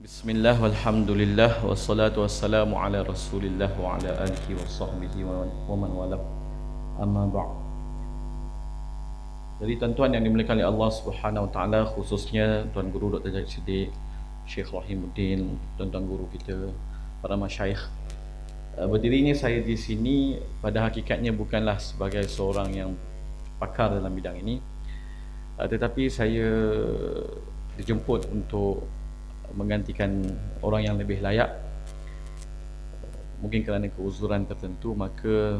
Bismillah walhamdulillah wassalatu wassalamu ala rasulillah wa ala alihi wa sahbihi wa man wala amma ba'd. Jadi tuan-tuan yang dimuliakan oleh Allah Subhanahu wa taala, khususnya Tuan Guru Dr. Zahid Siddiq, Syekh Rahimuddin, tuan-tuan guru kita, para masyayikh. Berdirinya saya di sini pada hakikatnya bukanlah sebagai seorang yang pakar dalam bidang ini, tetapi saya dijemput untuk menggantikan orang yang lebih layak. Mungkin kerana keuzuran tertentu, maka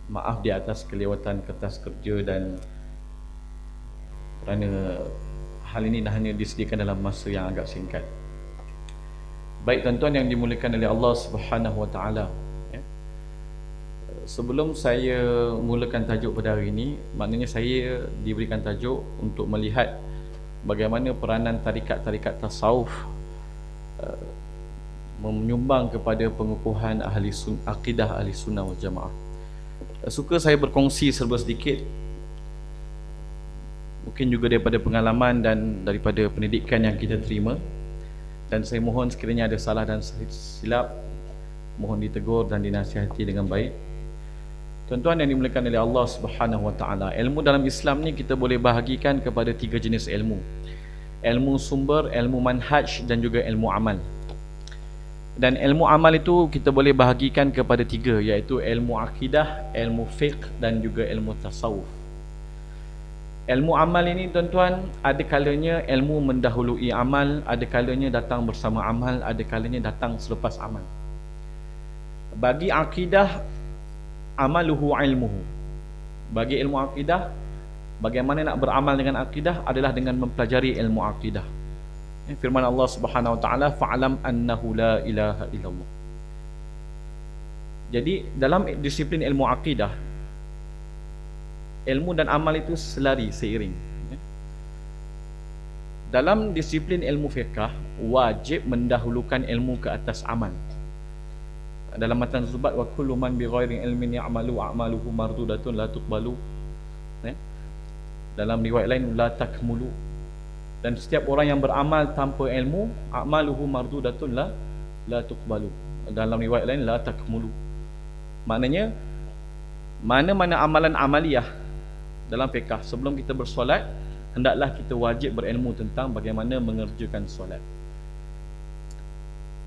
maaf di atas kelewatan kertas kerja, dan kerana hal ini dah hanya disediakan dalam masa yang agak singkat. Baik tuan-tuan yang dimuliakan oleh Allah Subhanahu wa taala, sebelum saya mulakan tajuk pada hari ini, maknanya saya diberikan tajuk untuk melihat bagaimana peranan tarikat-tarikat tasawuf menyumbang kepada pengukuhan akidah ahli sunnah wal jamaah. Suka saya berkongsi serba sedikit, mungkin juga daripada pengalaman dan daripada pendidikan yang kita terima, dan saya mohon sekiranya ada salah dan silap, mohon ditegur dan dinasihati dengan baik. Tuan-tuan yang dimuliakan oleh Allah Subhanahu wa taala, ilmu dalam Islam ni kita boleh bahagikan kepada 3 jenis ilmu. Ilmu sumber, ilmu manhaj, dan juga ilmu amal. Dan ilmu amal itu kita boleh bahagikan kepada 3, iaitu ilmu akidah, ilmu fiqh, dan juga ilmu tasawuf. Ilmu amal ini tuan-tuan, ada kalanya ilmu mendahului amal, ada kalanya datang bersama amal, ada kalanya datang selepas amal. Bagi akidah, amaluhu ilmuhu. Bagi ilmu akidah, bagaimana nak beramal dengan akidah adalah dengan mempelajari ilmu akidah. Firman Allah Subhanahu wa taala, fa'lam annahu la ilaha illallah. Jadi dalam disiplin ilmu akidah, ilmu dan amal itu selari seiring. Dalam disiplin ilmu fiqh, wajib mendahulukan ilmu ke atas amal. Dalam matan Zubat, wa kullu man bi ghairi ilmin ya'malu a'maluhu mardudatun la tuqbalu. Dalam riwayat lain, la takmulu. Dan setiap orang yang beramal tanpa ilmu, a'maluhu mardudatun la tuqbalu. Dalam riwayat lain, la takmulu. Maknanya, mana-mana amalan amaliyah dalam fiqh, sebelum kita bersolat, hendaklah kita wajib berilmu tentang bagaimana mengerjakan solat.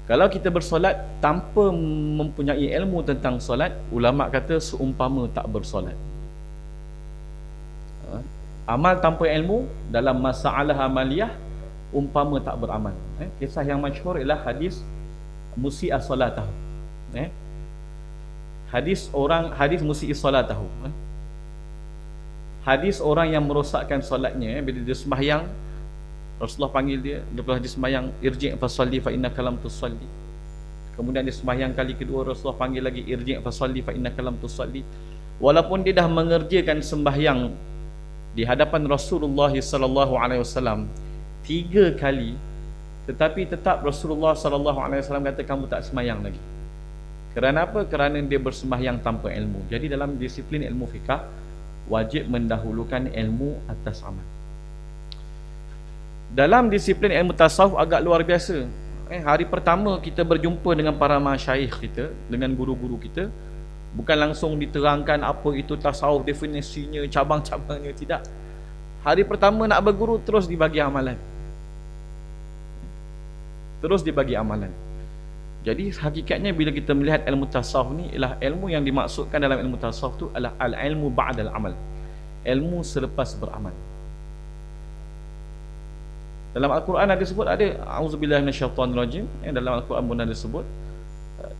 Kalau kita bersolat tanpa mempunyai ilmu tentang solat, ulama kata seumpama tak bersolat. Amal tanpa ilmu dalam masalah amaliyah umpama tak beramal. Kisah yang masyhur ialah hadis musi'a salatahu. Hadis musi'i salatahu. Hadis orang yang merosakkan solatnya, bila dia sembahyang, Rasulullah panggil dia, lepas dia sembahyang, irji' fasalli fa innaka lam tusalli. Kemudian dia sembahyang kali kedua, Rasulullah panggil lagi, irji' fasalli fa innaka lam tusalli. Walaupun dia dah mengerjakan sembahyang di hadapan Rasulullah sallallahu alaihi wasallam 3 kali, tetapi tetap Rasulullah sallallahu alaihi wasallam kata kamu tak sembahyang lagi. Kerana apa? Kerana dia bersembahyang tanpa ilmu. Jadi dalam disiplin ilmu fiqh, wajib mendahulukan ilmu atas amal. Dalam disiplin ilmu tasawuf agak luar biasa. Hari pertama kita berjumpa dengan para masyayikh kita, dengan guru-guru kita, bukan langsung diterangkan apa itu tasawuf, definisinya, cabang-cabangnya, tidak. Hari pertama nak berguru, terus dibagi amalan. Terus dibagi amalan. Jadi hakikatnya bila kita melihat ilmu tasawuf ni, ialah ilmu yang dimaksudkan dalam ilmu tasawuf tu adalah al-ilmu ba'dal amal. Ilmu selepas beramal. Dalam Al-Quran ada sebut, ada auzubillahi minasyaitonirrajim, dalam Al-Quran pun ada sebut,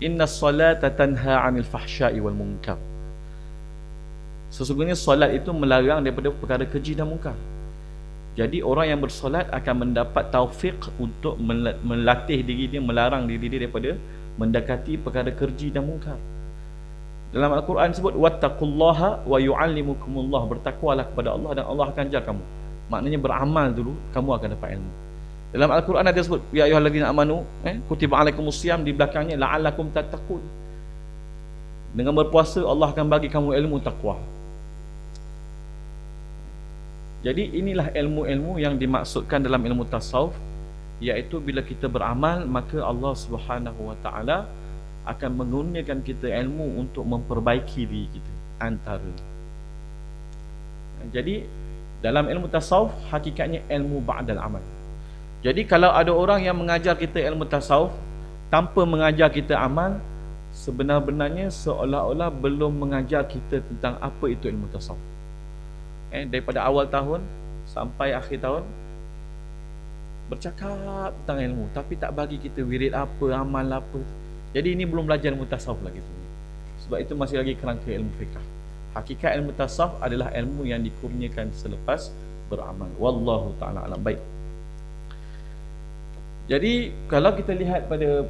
innas salata tanha 'anil fahsya'i wal munkar. Sesungguhnya solat itu melarang daripada perkara keji dan munkar. Jadi orang yang bersolat akan mendapat taufik untuk melatih diri dia, melarang diri dia daripada mendekati perkara keji dan munkar. Dalam Al-Quran sebut wattaqullaha wa yu'allimukumullah, bertakwalah kepada Allah dan Allah akan ajar kamu. Maknanya beramal dulu, kamu akan dapat ilmu. Dalam Al-Quran ada sebut ya ayyuhalladzina amanu, kutiba alaikumusiyam, di belakangnya la'allakum tattaqun. Dengan berpuasa Allah akan bagi kamu ilmu takwa. Jadi inilah ilmu-ilmu yang dimaksudkan dalam ilmu tasawuf iaitu bila kita beramal, maka Allah Subhanahu Wa Taala akan menggunakan kita ilmu untuk memperbaiki diri kita antara. Jadi dalam ilmu tasawuf, hakikatnya ilmu ba'dal amal. Jadi kalau ada orang yang mengajar kita ilmu tasawuf tanpa mengajar kita amal, sebenar-benarnya seolah-olah belum mengajar kita tentang apa itu ilmu tasawuf. Daripada awal tahun sampai akhir tahun bercakap tentang ilmu, tapi tak bagi kita wirid apa, amal apa. Jadi ini belum belajar ilmu tasawuf lagi. Sebab itu masih lagi kerangka ilmu fiqh. Hakikat ilmu tasawuf adalah ilmu yang dikurniakan selepas beramal. Wallahu ta'ala alam. Baik. Jadi kalau kita lihat pada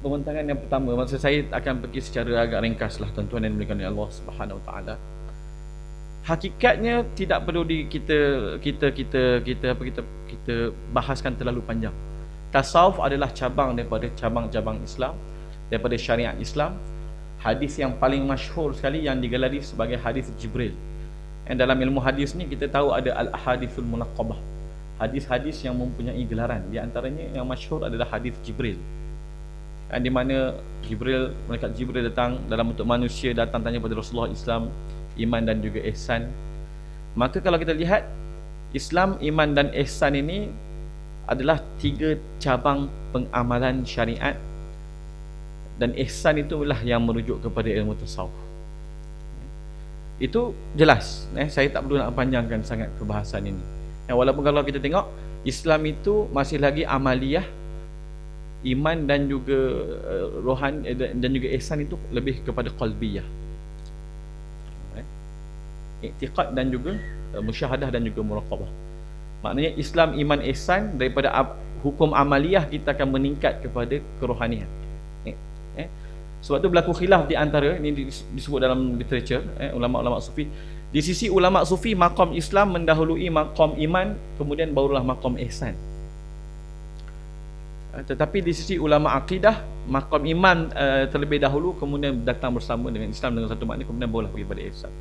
pembentangan yang pertama, maksud saya akan pergi secara agak ringkas lah, tuan-tuan yang dimuliakan oleh Allah Subhanahu Wa Taala. Hakikatnya tidak perlu kita bahaskan terlalu panjang. Tasawuf adalah cabang daripada cabang-cabang Islam, daripada syariat Islam. Hadis yang paling masyhur sekali yang digelari sebagai hadis Jibril. Dan dalam ilmu hadis ni kita tahu ada al-ahadithul munaqqabah, hadis-hadis yang mempunyai gelaran. Di antaranya yang masyhur adalah hadis Jibril, di mana malaikat Jibril datang dalam bentuk manusia, datang tanya kepada Rasulullah Islam, iman dan juga ihsan. Maka kalau kita lihat Islam, iman dan ihsan ini adalah 3 cabang pengamalan syariat, dan ihsan itulah yang merujuk kepada ilmu tasawuf. Itu jelas, saya tak perlu nak panjangkan sangat perbahasan ini. Walaupun kalau kita tengok Islam itu masih lagi amaliyah, iman dan juga rohani dan juga ihsan itu lebih kepada qalbiyah, i'tiqad dan juga musyahadah dan juga muraqabah. Maknanya Islam, iman, ihsan, daripada hukum amaliyah kita akan meningkat kepada kerohanian. Sebab tu berlaku khilaf di antara, ini disebut dalam literature, ulama-ulama sufi. Di sisi ulama sufi, maqam Islam mendahului maqam iman, kemudian barulah maqam ihsan. Tetapi di sisi ulama akidah, maqam iman terlebih dahulu, kemudian datang bersama dengan Islam dengan satu makna, kemudian barulah pergi pada ihsan.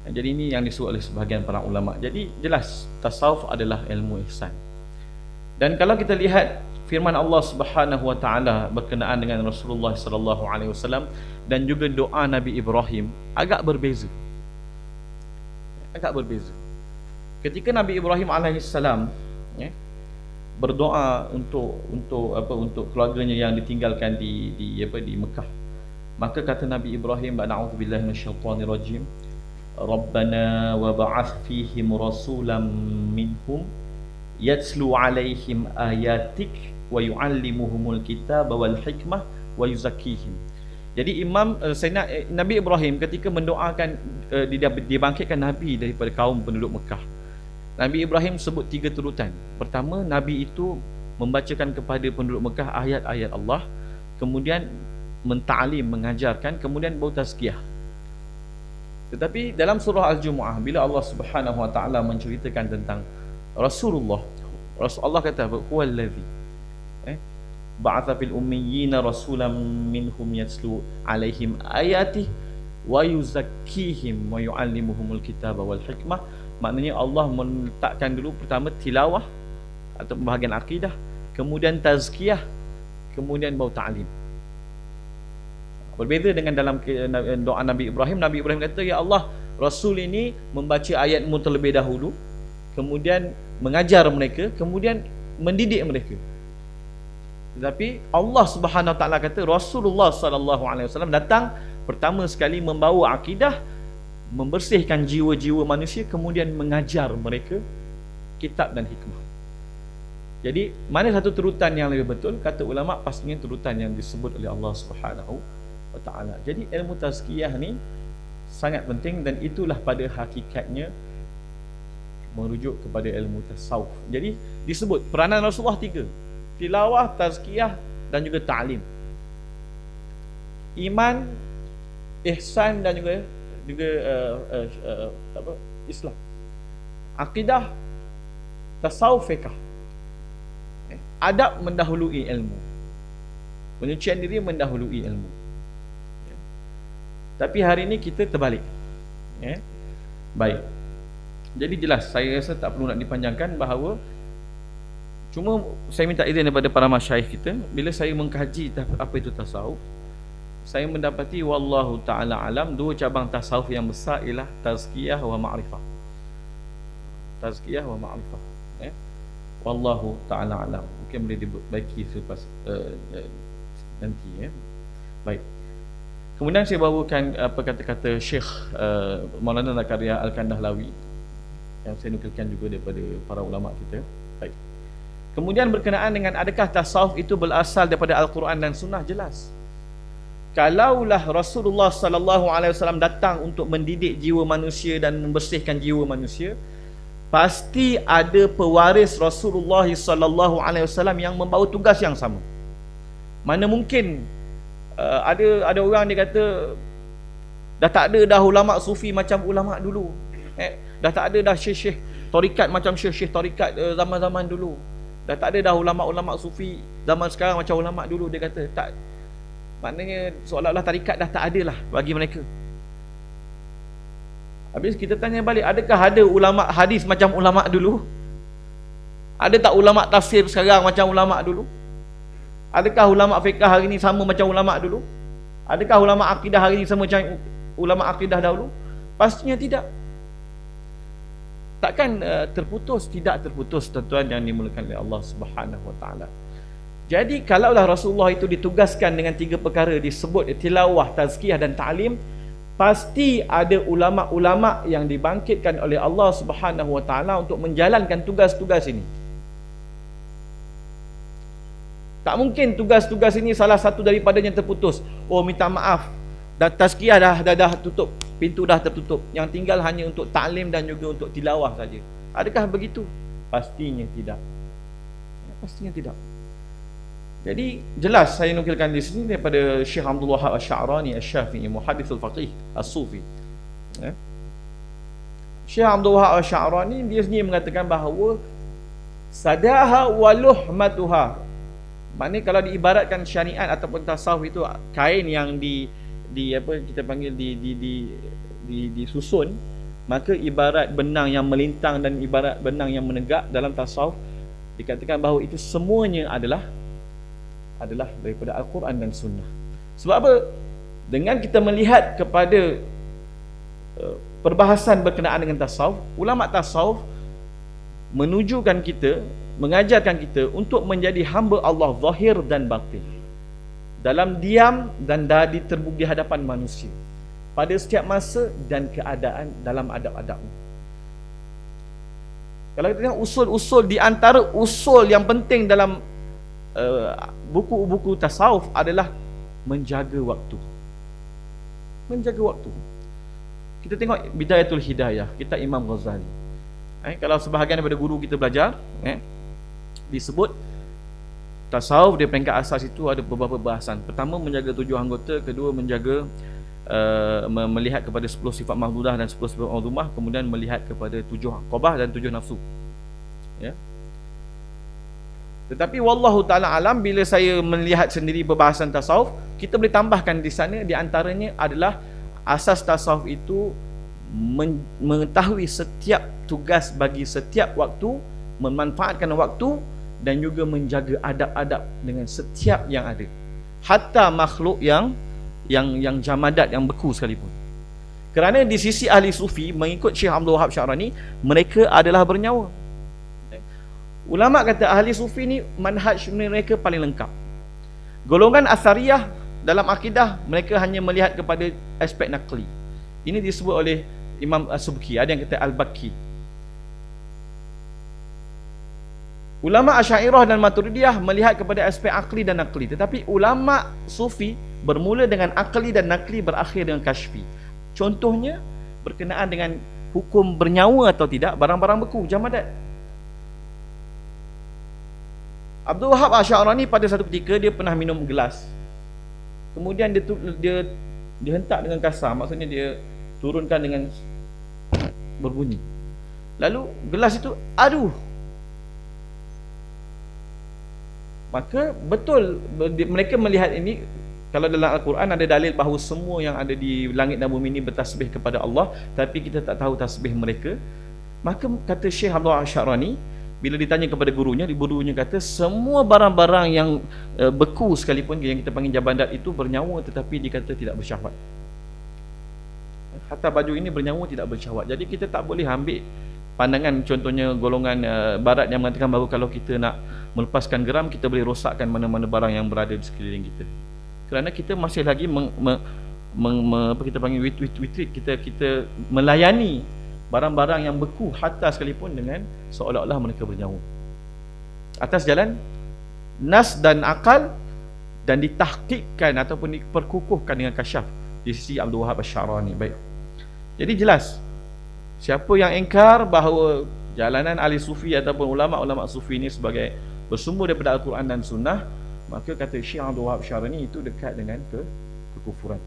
Jadi ini yang disebut oleh sebahagian para ulama. Jadi jelas tasawuf adalah ilmu ihsan. Dan kalau kita lihat firman Allah Subhanahu Wa Taala berkenaan dengan Rasulullah sallallahu alaihi wasallam dan juga doa Nabi Ibrahim, agak berbeza. Ketika Nabi Ibrahim alaihissalam berdoa untuk keluarganya yang ditinggalkan di Mekah, maka kata Nabi Ibrahim, a'udzubillahi minasyaitonir rajim, Rabbana wa ba'ath fihim rasulan minhum yatslu alaihim ayatik wa yu'allimuhumul kitaba wal hikmah wa yuzakkihim. Jadi Nabi Ibrahim ketika mendoakan dia bangkitkan Nabi daripada kaum penduduk Mekah, Nabi Ibrahim sebut 3 turutan. Pertama, Nabi itu membacakan kepada penduduk Mekah ayat-ayat Allah, kemudian menta'lim, mengajarkan, kemudian baru tazkiyah. Tetapi dalam surah Al-Jumu'ah, bila Allah Subhanahu Wa Taala menceritakan tentang Rasulullah kata huwallazi ba'atha fil ummiyina rasulan minhum yatslu alaihim ayatihi wa yuzakkihim wa yu'allimuhumul kitaba wal hikmah. Maknanya Allah meletakkan dulu pertama tilawah atau bahagian akidah, kemudian tazkiyah, kemudian baru ta'lim. Berbeza dengan dalam doa Nabi Ibrahim. Nabi Ibrahim kata, ya Allah, Rasul ini membaca ayatmu terlebih dahulu, kemudian mengajar mereka, kemudian mendidik mereka. Tetapi Allah Subhanahu Wa Taala kata Rasulullah sallallahu alaihi wasallam datang pertama sekali membawa akidah, membersihkan jiwa-jiwa manusia, kemudian mengajar mereka kitab dan hikmah. Jadi mana satu turutan yang lebih betul? Kata ulama, pastinya turutan yang disebut oleh Allah Subhanahu Wa Taala. Jadi ilmu tazkiyah ni sangat penting, dan itulah pada hakikatnya merujuk kepada ilmu tasawuf. Jadi disebut peranan Rasulullah 3: tilawah, tazkiyah dan juga ta'lim. Iman, ihsan dan juga Islam. Akidah, tasawuf, fiqh. Adab mendahului ilmu. Penyucian diri mendahului ilmu. Tapi hari ini kita terbalik. Baik. Jadi jelas, saya rasa tak perlu nak dipanjangkan bahawa Cuma saya minta izin daripada para masyayikh kita, bila saya mengkaji apa itu tasawuf, saya mendapati wallahu taala alam, dua cabang tasawuf yang besar ialah tazkiyah wa ma'rifah. Tazkiyah wa ma'rifah. Wallahu taala alam. Mungkin boleh dibaiki selepas nanti Baik. Kemudian saya bawakan apa kata-kata Syekh Maulana Zakaria Al-Kandahlawi yang saya nukilkan juga daripada para ulama kita. Baik. Kemudian berkenaan dengan adakah tasawuf itu berasal daripada Al-Quran dan Sunnah, jelas. Kalaulah Rasulullah sallallahu alaihi wasallam datang untuk mendidik jiwa manusia dan membersihkan jiwa manusia, pasti ada pewaris Rasulullah sallallahu alaihi wasallam yang membawa tugas yang sama. Mana mungkin ada orang dia kata dah tak ada dah ulama sufi macam ulama dulu. Dah tak ada dah syekh-syekh tarikat macam syekh-syekh tarikat zaman-zaman dulu. Dah tak ada dah ulama-ulama sufi zaman sekarang macam ulama dulu, dia kata. Tak. Maknanya seolah-olah tarikat dah tak ada lah bagi mereka. Habis kita tanya balik, adakah ada ulama hadis macam ulama dulu? Ada tak ulama tafsir sekarang macam ulama dulu? Adakah ulama fiqh hari ni sama macam ulama dulu? Adakah ulama akidah hari ni sama macam ulama akidah dahulu? Pastinya tidak. Takkan terputus, tidak terputus tuan-tuan yang dimulakan oleh Allah Subhanahu Wa Taala. Jadi kalaulah Rasulullah itu ditugaskan dengan tiga perkara disebut tilawah, tazkiyah dan ta'lim, pasti ada ulama-ulama yang dibangkitkan oleh Allah Subhanahu Wa Taala untuk menjalankan tugas-tugas ini. Tak mungkin tugas-tugas ini salah satu daripadanya terputus. Oh, minta maaf, dah tazkiyah dah tutup, pintu dah tertutup, yang tinggal hanya untuk ta'lim dan juga untuk tilawah saja. Adakah begitu? Pastinya tidak. Pastinya tidak. Jadi jelas saya nukilkan di sini daripada Syekh Abdul Wahab Asy-Sya'rani Asy-Syafi'i, muhadditsul faqih as-sufi. Syekh Abdul Wahab Asy-Sya'rani dia sendiri mengatakan bahawa sadaha wa luhmatuha. Maknanya kalau diibaratkan syariat ataupun tasawuf itu kain yang di apa kita panggil disusun, maka ibarat benang yang melintang dan ibarat benang yang menegak dalam tasawuf, dikatakan bahawa itu semuanya adalah daripada Al-Quran dan Sunnah. Sebab apa? Dengan kita melihat kepada perbahasan berkenaan dengan tasawuf, ulama tasawuf menujukan kita, mengajarkan kita untuk menjadi hamba Allah zahir dan batin, dalam diam dan dadi terbuk di hadapan manusia, pada setiap masa dan keadaan dalam adab-adabnya. Kalau kita tengok usul-usul, di antara usul yang penting dalam buku-buku tasawuf adalah menjaga waktu. Menjaga waktu. Kita tengok Bidayatul Hidayah, kitab Imam Ghazali. Kalau sebahagian daripada guru kita belajar, disebut tasawuf di peringkat asas itu ada beberapa bahasan. Pertama, menjaga 7 anggota. Kedua, menjaga melihat kepada 10 sifat mahdudah dan 10 sifat mazmumah. Kemudian melihat kepada 7 aqabah dan 7 nafsu. Tetapi wallahu ta'ala alam, bila saya melihat sendiri perbahasan tasawuf, kita boleh tambahkan di sana, di antaranya adalah asas tasawuf itu mengetahui setiap tugas bagi setiap waktu, memanfaatkan waktu dan juga menjaga adab-adab dengan setiap yang ada, hatta makhluk yang jamadat, yang beku sekalipun. Kerana di sisi ahli sufi, mengikut Syekh Abdul Wahab Asy-Sya'rani, mereka adalah bernyawa. Ulama kata ahli sufi ni manhaj mereka paling lengkap. Golongan Asariyah dalam akidah, mereka hanya melihat kepada aspek nakli. Ini disebut oleh Imam As-Subki, ada yang kata Al-Bakki. Ulama Asy'ariyah dan Maturidiyah melihat kepada aspek akli dan nakli. Tetapi ulama sufi bermula dengan akli dan nakli, berakhir dengan kashfi. Contohnya berkenaan dengan hukum bernyawa atau tidak barang-barang beku, jamadat. Abdul Wahab Asy-Sya'rani pada satu ketika dia pernah minum gelas. Kemudian dia hentak dengan kasar, maksudnya dia turunkan dengan berbunyi. Lalu gelas itu aduh. Maka betul mereka melihat ini, kalau dalam Al-Quran ada dalil bahawa semua yang ada di langit dan bumi ini bertasbih kepada Allah, tapi kita tak tahu tasbih mereka. Maka kata Syekh Abdul Asy-Sya'rani, Bila ditanya kepada gurunya kata semua barang-barang yang beku sekalipun, yang kita panggil jabadat itu bernyawa tetapi dikata tidak bersyahwat. Hatta baju ini bernyawa tidak bersyahwat. Jadi kita tak boleh ambil pandangan contohnya golongan barat yang mengatakan bahawa kalau kita nak melepaskan geram, kita boleh rosakkan mana-mana barang yang berada di sekeliling kita. Kerana kita masih lagi apa kita panggil witrit, kita melayani barang-barang yang beku hatta sekalipun dengan seolah-olah mereka bernyawa atas jalan nas dan akal, dan ditahqiqkan ataupun diperkukuhkan dengan kasyaf di sisi Abdul Wahab Asy-Sya'rani. Baik, jadi jelas siapa yang ingkar bahawa jalanan ahli sufi ataupun ulama-ulama sufi ini sebagai bersumber daripada Al-Quran dan Sunnah, maka kata Syekh Abdul Wahab Asy-Sya'rani itu dekat dengan kekufuran.